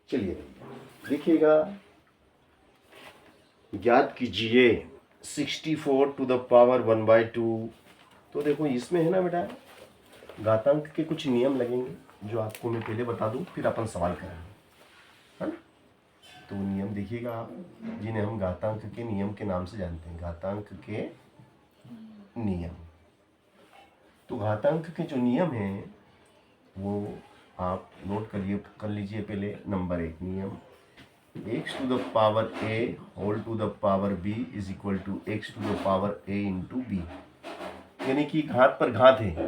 चलिए देखिएगा, ज्ञात कीजिए 64 टू द पावर 1/2। तो देखो इसमें है ना बेटा, घातांक के कुछ नियम लगेंगे जो आपको मैं पहले बता दूं, फिर अपन सवाल करेंगे, है ना। तो नियम देखिएगा आप, जिन्हें हम घातांक के नियम के नाम से जानते हैं, घातांक के नियम। तो घातांक के जो नियम हैं वो आप नोट कर लीजिए। पहले नंबर 1 नियम, x to the power a whole to the power b is equal to x to the power a into b. यानी कि घात पर घात है,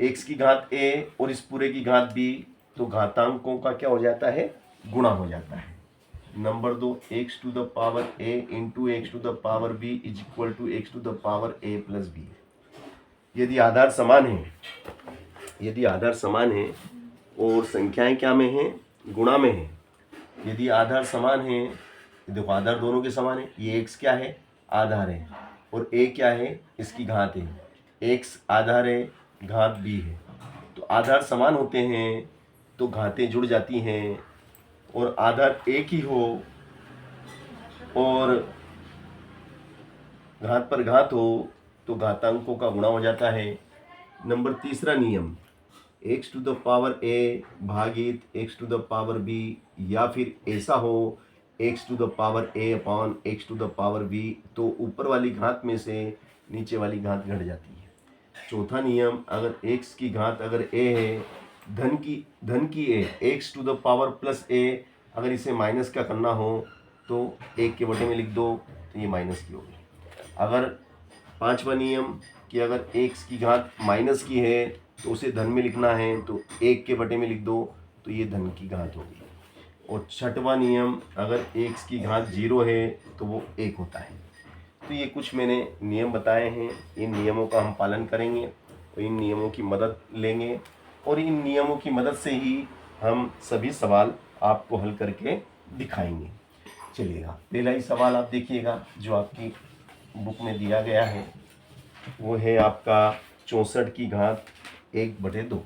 x की घात a और इस पूरे की घात b, तो घातांकों का क्या हो जाता है, गुणा हो जाता है। Number 2, x to the power a into x to the power b is equal to x to the power a plus b। यदि आधार समान है और संख्याएं क्या में हैं, गुणा में हैं। यदि आधार समान है, देखो आधार दोनों के समान है, ये x क्या है, आधार है, और a क्या है, इसकी घात है। x आधार है, घात b है। तो आधार समान होते हैं तो घातें जुड़ जाती हैं, और आधार एक ही हो और घात पर घात हो तो घातांकों का गुणा हो जाता है। नंबर 3 नियम, x to the power a भागित x to the power b, या फिर ऐसा हो x to the power a upon x to the power b, तो ऊपर वाली घात में से नीचे वाली घात घट जाती है। चौथा नियम, अगर x की घात अगर a है, धन की a, x to the power plus a, अगर इसे माइनस का करना हो तो 1 के बटे में लिख दो, तो ये माइनस की होगी। अगर 5वां नियम कि अगर x की घात माइनस की है तो उसे धन में लिखना है, तो 1 के बटे में लिख दो, तो ये धन की घात होगी। और 6वां नियम, अगर x की घात 0 है तो वो 1 होता है। तो ये कुछ मैंने नियम बताए हैं, इन नियमों का हम पालन करेंगे, तो इन नियमों की मदद लेंगे, और इन नियमों की मदद से ही हम सभी सवाल आपको हल करके दिखाएंगे। चलिएगा, पहला ही सवाल आप देखिएगा जो आपकी बुक में दिया गया है, वो है आपका 64 की घात 1/2।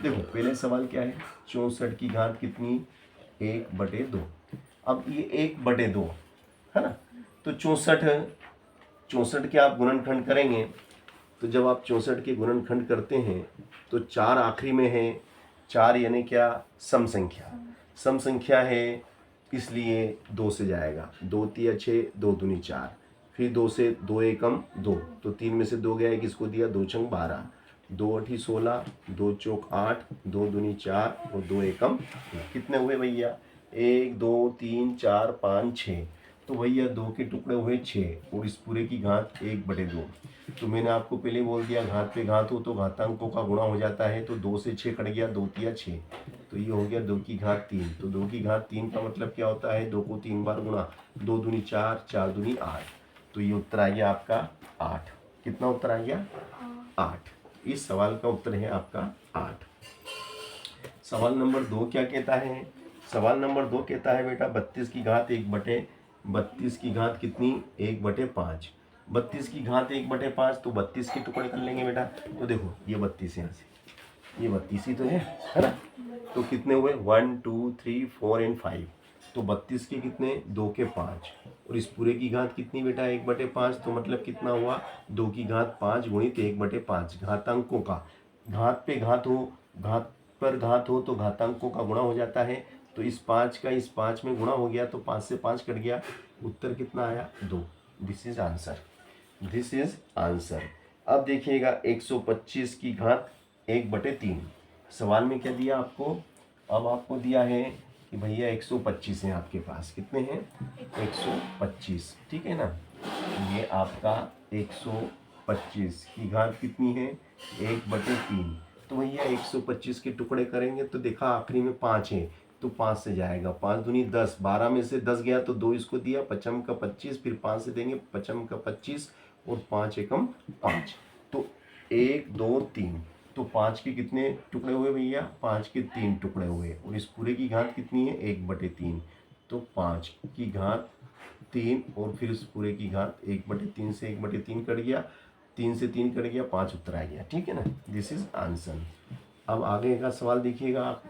देखो पहले सवाल क्या है, 64 की घात कितनी, 1/2। अब ये 1/2 है ना, तो 64 के आप गुणनखंड करेंगे, तो जब आप 64 के गुणनखंड करते हैं तो 4 आखिरी में है। 4 यानी क्या, सम संख्या है, इसलिए 2 से जाएगा, 2 तिया 6, 2 दूनी 4, फिर 2 से 2 एकम 2, तो 3 में से 2 गया, किसको दिया, 2 छंग 12, 2 8 16, 2 चौक 8, 2 दूनी 4 और 2 एकम, कितने हुए भैया, 1 2 3 4 5 6, तो भैया 2 के टुकड़े हुए 6, और इस पूरे की घात 1/2। तो मैंने आपको पहले बोल दिया, घात पे घात हो तो घातांकों का गुणा हो जाता है, तो 2 से 6 कट गया, 2 तिया 6, तो ये हो गया 2 की घात 3। तो 2 की घात 3 का मतलब क्या होता है, 2 को 3 बार गुणा, 2 दूनी 4, 4 दूनी 8, तो ये उत्तर आ गया आपका 8। कितना उत्तर आ गया, 8। इस सवाल का उत्तर है आपका 8। सवाल नंबर 2 क्या कहता है, सवाल नंबर 2 कहता है बेटा 32 की घात 1/32 की घात कितनी, 1/5। 32 की घात 1/5, तो 32 के टुकड़े कर लेंगे बेटा। तो देखो ये 32 यहाँ से, ये 32 ही तो है ना, तो कितने हुए, 1 2 3 4 एंड 5, तो 32 के कितने, 2 के 5, और इस पूरे की घात कितनी बेटा, 1/5, तो मतलब कितना हुआ, 2 की घात 5 गुणित 1/5। घातांकों का, घात पे घात हो, घात पर घात हो तो घातांकों का गुणा हो जाता है, तो इस 5 का इस 5 में गुणा हो गया, तो 5 से 5 कट गया, उत्तर कितना आया, 2। This is answer. अब देखिएगा 125 की घात 1/3, सवाल में क्या दिया आपको, अब आपको दिया है कि भैया 125 है आपके पास, कितने हैं, 125, ठीक है ना। ये आपका 125 की घात कितनी है, 1/3, तो भैया 125 के टुकड़े करेंगे तो देखा आखिरी में 5 है, तो 5 से जाएगा, 5 दूनी 10, 12 में से 10 गया तो 2 इसको दिया, 5 का 25, फिर 5 से देंगे, 5 का 25 और 5 एकम 5, तो 1 2 3, तो 5 के कितने टुकड़े हुए भैया, 5 के 3 टुकड़े हुए, और इस पूरे की घात कितनी है, 1/3, तो 5 की घात 3, और फिर इस पूरे की घात 1/3 से 1/3 कट गया, 3 से 3 कट गया, 5 उत्तर आ गया, ठीक है ना। This is answer. अब आगे का सवाल देखिएगा आप,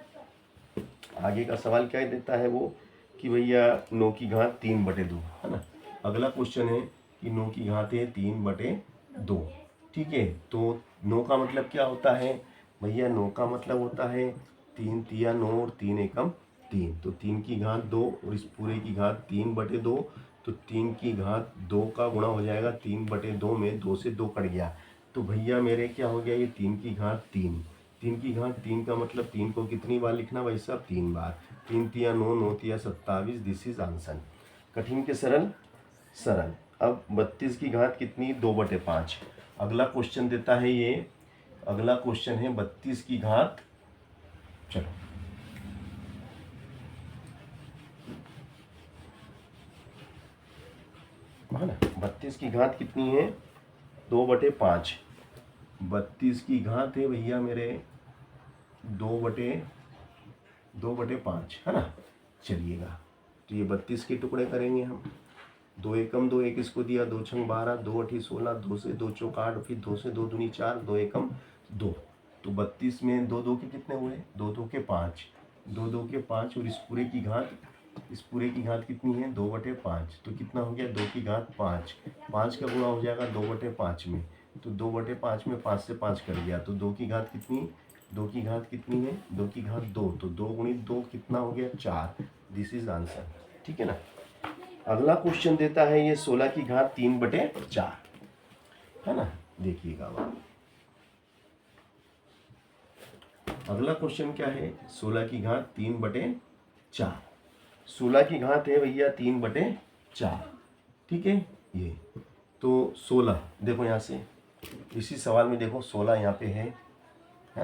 आगे का सवाल क्या देता है वो कि भैया 9 की घात 3/2 है ना। अगला क्वेश्चन है कि 9 की घात है 3/2। ठीक है, तो 9 का मतलब क्या होता है भैया? 9 का मतलब होता है 3 तिया 9 और 3 एकम 3। तो 3 की घात 2 और इस पूरे की घात 3/2। तो 3 की घात 2 का गुणा हो जाएगा 3/2 में, 2 से 2 कट गया। तो भैया मेरे क्या हो गया? ये 3 की घात 3। 3 की घात 3 का मतलब 3 को कितनी बार लिखना भाई साहब? 3 बार। 3 तिया 9, 9 तिया 27। This is answer. कठिन के सरल? सरल। अब 32 की घात कितनी? 2/5। अगला क्वेश्चन देता है ये, अगला क्वेश्चन है 32 की घात, चलो है ना, 32 की घात कितनी है? 2/5। 32 की घात है भैया मेरे 2/5 है ना। चलिएगा, तो ये 32 के टुकड़े करेंगे हम। 2 एकम 2, एक इसको दिया, 2 छंग 12, 2 अठी 16, 2 से 2 चौक 8, फिर 2 से 2 दूनी 4, 2 एकम 2। तो 32 में 2 2 के कितने हुए? 2 2 के 5, 2 2 के 5। और इस पूरे की घात, इस पूरे की घात कितनी है? 2/5। तो कितना हो गया? 2 की घात 5। 5 का गुणा हो जाएगा 2/5 में। तो 2/5 में 5 से 5 कट गया। तो 2 की घात कितनी? 2 की घात कितनी है? 2 की घात 2। तो 2 गुणित 2 कितना हो गया? 4। This is answer. ठीक है ना। अगला क्वेश्चन देता है ये 16 की घात 3/4 है ना। देखिएगा अब अगला क्वेश्चन क्या है? 16 की घात 3/4। 16 की घात है भैया 3/4। ठीक है, ये तो 16 देखो यहाँ से, इसी सवाल में देखो 16 यहाँ पे है ना।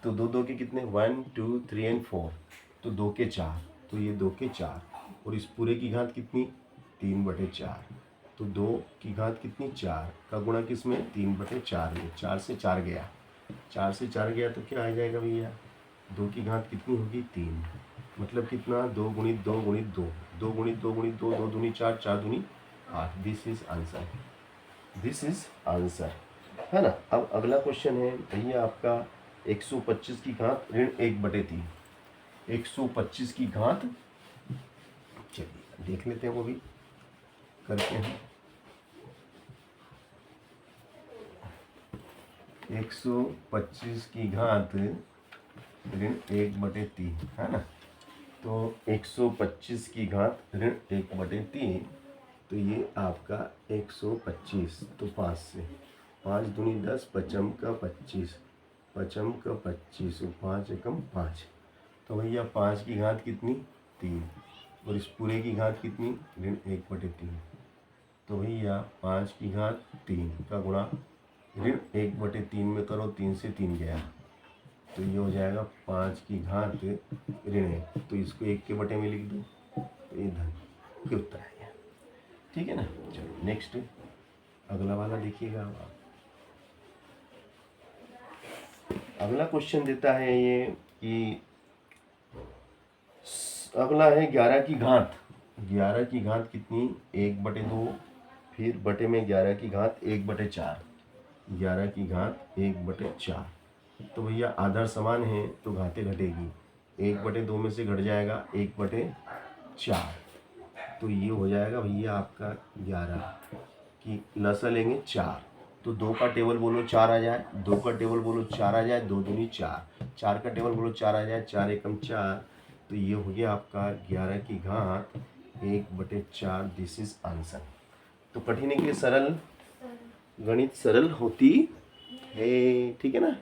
तो 2 2 के कितने? 1 2 3 एंड 4। तो 2 के 4, तो ये 2 के 4। और इस पूरे की घात कितनी? 3/4। तो 2 की घात कितनी? 4 का गुणा किस में? 3/4 में। 4 से 4 गया, 4 से 4 गया तो क्या आ जाएगा भैया? 2 की घात कितनी होगी? 3। मतलब कितना? 2 गुणित 2 गुणित 2, 2 गुणित 2 गुणित 2, 2 दूनी 4, 4 दूनी 8। This is answer. This is answer है ना। अब अगला क्वेश्चन है भैया आपका 125 की घात ऋण 1/3। 125 की घात, चलिए देख लेते हैं वो भी करके हैं। 125 की घात ऋण 1/3 है ना। तो 125 की घात ऋण 1/3, तो ये आपका 125। तो 5 से 5 दूनी 10, पचम का 25, पचम का 25 और 5 एकम 5। तो भैया 5 की घात कितनी? 3। और इस पूरे की घात कितनी? ऋण 1/3। तो भैया 5 की घात 3 का गुणा ऋण 1/3 में करो, 3 से 3 गया। तो ये हो जाएगा 5 की घात ऋण 1। तो इसको 1 के बटे में लिख दो, तो ये धन के उत्तर आ गया। ठीक है ना। चलो नेक्स्ट अगला वाला देखिएगा आप। अगला क्वेश्चन देता है ये कि अगला है 11 की घात। 11 की घात कितनी? 1/2, फिर बटे में 11 की घात 1/4। 11 की घात 1/4। तो भैया आधार समान है तो घातें घटेगी। 1/2 में से घट जाएगा 1/4। तो ये हो जाएगा भैया आपका 11 की लसा लेंगे 4। तो 2 का टेबल बोलो 4 आ जाए, 2 का टेबल बोलो 4 आ जाए, 2 दूनी 4, 4 का टेबल बोलो 4 आ जाए, 4 एकम 4। तो ये हो गया आपका 11 की घात 1/4। This is answer. तो कठिन के लिए सरल, गणित सरल होती है। ठीक है ना।